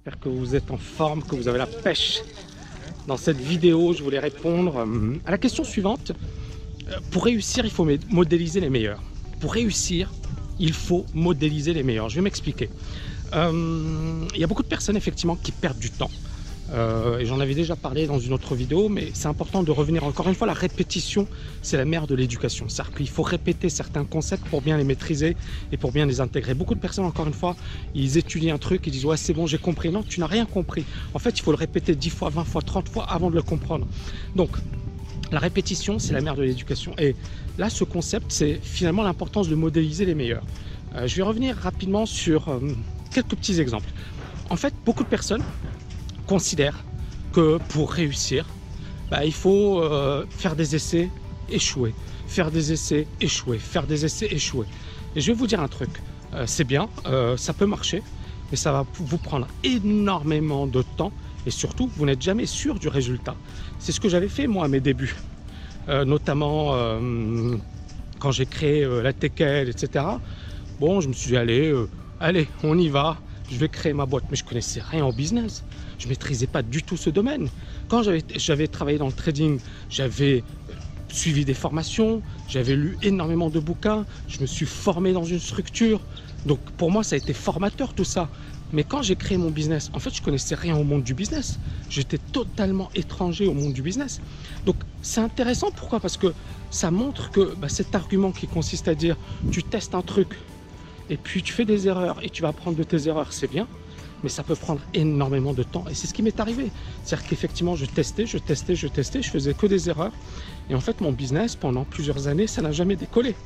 J'espère que vous êtes en forme, que vous avez la pêche. Dans cette vidéo, je voulais répondre à la question suivante. Pour réussir, il faut modéliser les meilleurs. Pour réussir, il faut modéliser les meilleurs. Je vais m'expliquer. Il y a beaucoup de personnes effectivement qui perdent du temps. Et j'en avais déjà parlé dans une autre vidéo, mais c'est important de revenir encore une fois. La répétition, c'est la mère de l'éducation. C'est-à-dire qu'il faut répéter certains concepts pour bien les maîtriser et pour bien les intégrer. Beaucoup de personnes, encore une fois, ils étudient un truc, ils disent ouais c'est bon j'ai compris. Non, tu n'as rien compris. En fait, il faut le répéter 10 fois, 20 fois, 30 fois avant de le comprendre. Donc, la répétition, c'est la mère de l'éducation. Et là, ce concept, c'est finalement l'importance de modéliser les meilleurs. Je vais revenir rapidement sur quelques petits exemples. En fait, beaucoup de personnes considèrent que pour réussir, il faut faire des essais, échouer, faire des essais, échouer, faire des essais, échouer. Et je vais vous dire un truc, c'est bien, ça peut marcher, mais ça va vous prendre énormément de temps et surtout, vous n'êtes jamais sûr du résultat. C'est ce que j'avais fait moi à mes débuts, notamment quand j'ai créé la TechEd, etc. Bon, je me suis dit, allez, on y va. Je vais créer ma boîte, mais je connaissais rien au business. Je maîtrisais pas du tout ce domaine. Quand j'avais travaillé dans le trading, j'avais suivi des formations, j'avais lu énormément de bouquins, je me suis formé dans une structure. Donc pour moi, ça a été formateur tout ça. Mais quand j'ai créé mon business, en fait, je connaissais rien au monde du business. J'étais totalement étranger au monde du business. Donc c'est intéressant, pourquoi? Parce que ça montre que cet argument qui consiste à dire tu testes un truc, et puis tu fais des erreurs et tu vas apprendre de tes erreurs, c'est bien, mais ça peut prendre énormément de temps. Et c'est ce qui m'est arrivé. C'est-à-dire qu'effectivement, je testais, je faisais que des erreurs. Et en fait, mon business, pendant plusieurs années, ça n'a jamais décollé.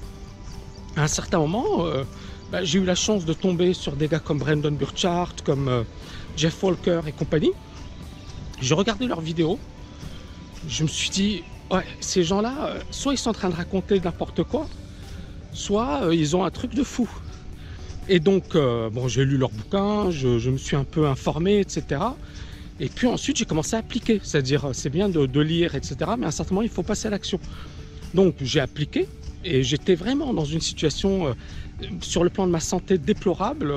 À un certain moment, j'ai eu la chance de tomber sur des gars comme Brendon Burchard, comme Jeff Walker et compagnie. J'ai regardé leurs vidéos. Je me suis dit, ouais, ces gens-là, soit ils sont en train de raconter n'importe quoi, soit ils ont un truc de fou. Et donc, j'ai lu leurs bouquins, je me suis un peu informé, etc. Et puis ensuite, j'ai commencé à appliquer. C'est-à-dire, c'est bien de lire, etc. Mais à un certain moment, il faut passer à l'action. Donc, j'ai appliqué et j'étais vraiment dans une situation, sur le plan de ma santé, déplorable.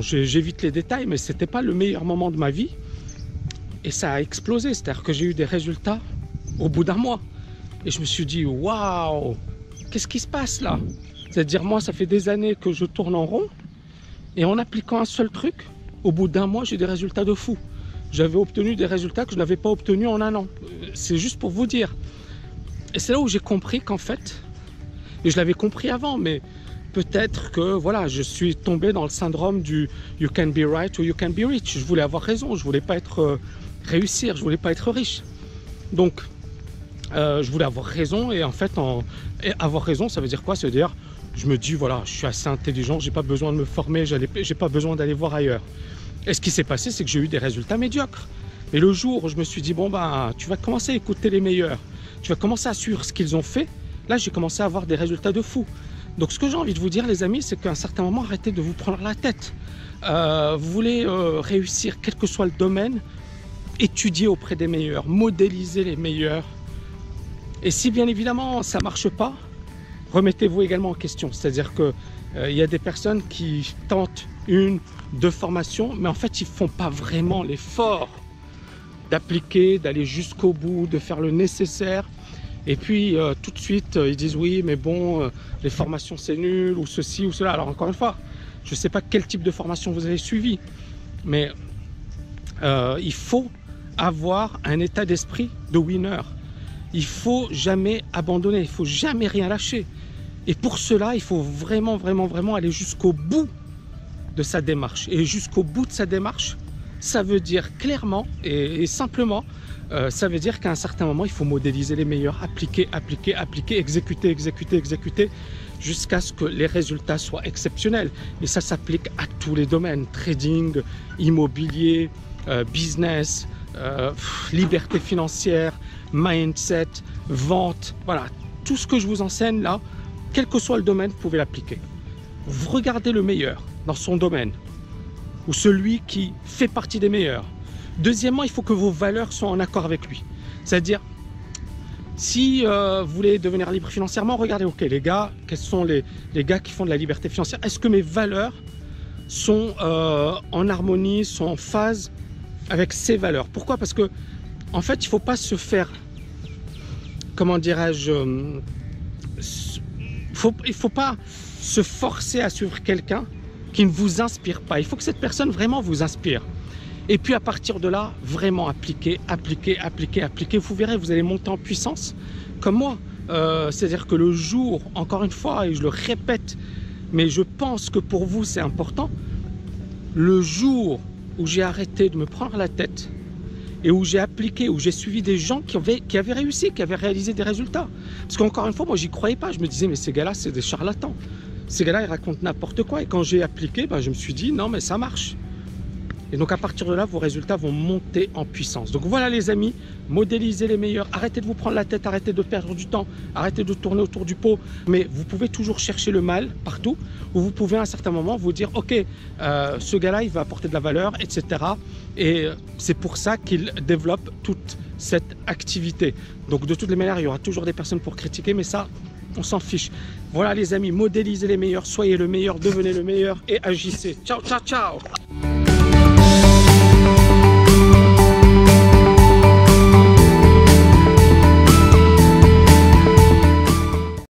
J'évite les détails, mais ce n'était pas le meilleur moment de ma vie. Et ça a explosé. C'est-à-dire que j'ai eu des résultats au bout d'un mois. Et je me suis dit, waouh, qu'est-ce qui se passe là? C'est-à-dire, moi, ça fait des années que je tourne en rond. Et en appliquant un seul truc, au bout d'un mois, j'ai des résultats de fou. J'avais obtenu des résultats que je n'avais pas obtenus en un an. C'est juste pour vous dire. Et c'est là où j'ai compris qu'en fait, et je l'avais compris avant, mais peut-être que voilà, je suis tombé dans le syndrome du you can be right or you can be rich. Je voulais avoir raison, je voulais pas être réussir, je voulais pas être riche. Donc, je voulais avoir raison, et en fait, avoir raison, ça veut dire quoi? Ça veut dire, je me dis, voilà, je suis assez intelligent, j'ai pas besoin de me former, j'ai pas besoin d'aller voir ailleurs. Et ce qui s'est passé, c'est que j'ai eu des résultats médiocres. Mais le jour où je me suis dit, bon, tu vas commencer à écouter les meilleurs, tu vas commencer à suivre ce qu'ils ont fait, là, j'ai commencé à avoir des résultats de fou. Donc, ce que j'ai envie de vous dire, les amis, c'est qu'à un certain moment, arrêtez de vous prendre la tête. Vous voulez réussir, quel que soit le domaine, étudiez auprès des meilleurs, modélisez les meilleurs. Et si bien évidemment ça ne marche pas, remettez-vous également en question. C'est-à-dire qu'il y a des personnes qui tentent 1, 2 formations, mais en fait ils ne font pas vraiment l'effort d'appliquer, d'aller jusqu'au bout, de faire le nécessaire. Et puis tout de suite ils disent oui mais bon, les formations c'est nul, ou ceci ou cela. Alors encore une fois, je ne sais pas quel type de formation vous avez suivi, mais il faut avoir un état d'esprit de winner. Il ne faut jamais abandonner, il ne faut jamais rien lâcher. Et pour cela, il faut vraiment aller jusqu'au bout de sa démarche. Et jusqu'au bout de sa démarche, ça veut dire clairement et simplement, ça veut dire qu'à un certain moment, il faut modéliser les meilleurs, appliquer, exécuter, jusqu'à ce que les résultats soient exceptionnels. Et ça s'applique à tous les domaines, trading, immobilier, business, liberté financière, mindset, vente, voilà, tout ce que je vous enseigne là, quel que soit le domaine, vous pouvez l'appliquer. Vous regardez le meilleur dans son domaine, ou celui qui fait partie des meilleurs. Deuxièmement, il faut que vos valeurs soient en accord avec lui. C'est-à-dire, si vous voulez devenir libre financièrement, regardez, ok, les gars, quels sont les gars qui font de la liberté financière? Est-ce que mes valeurs sont en harmonie, sont en phase avec ses valeurs. Pourquoi? Parce que en fait, il ne faut pas se faire, comment dirais-je, il faut pas se forcer à suivre quelqu'un qui ne vous inspire pas. Il faut que cette personne vraiment vous inspire. Et puis à partir de là, vraiment appliquer. Vous verrez, vous allez monter en puissance comme moi. C'est-à-dire que le jour, encore une fois, et je le répète, mais je pense que pour vous c'est important, le jour où j'ai arrêté de me prendre la tête et où j'ai appliqué, où j'ai suivi des gens qui avaient réussi, qui avaient réalisé des résultats. Parce qu'encore une fois, moi j'y croyais pas. Je me disais, mais ces gars-là, c'est des charlatans. Ces gars-là, ils racontent n'importe quoi. Et quand j'ai appliqué, ben, je me suis dit, non mais ça marche. Et donc à partir de là, vos résultats vont monter en puissance. Donc voilà les amis, modélisez les meilleurs. Arrêtez de vous prendre la tête, arrêtez de perdre du temps, arrêtez de tourner autour du pot. Mais vous pouvez toujours chercher le mal partout, ou vous pouvez à un certain moment vous dire, ok, ce gars-là, il va apporter de la valeur, etc. Et c'est pour ça qu'il développe toute cette activité. Donc de toutes les manières, il y aura toujours des personnes pour critiquer, mais ça, on s'en fiche. Voilà les amis, modélisez les meilleurs, soyez le meilleur, devenez le meilleur et agissez. Ciao, ciao, ciao!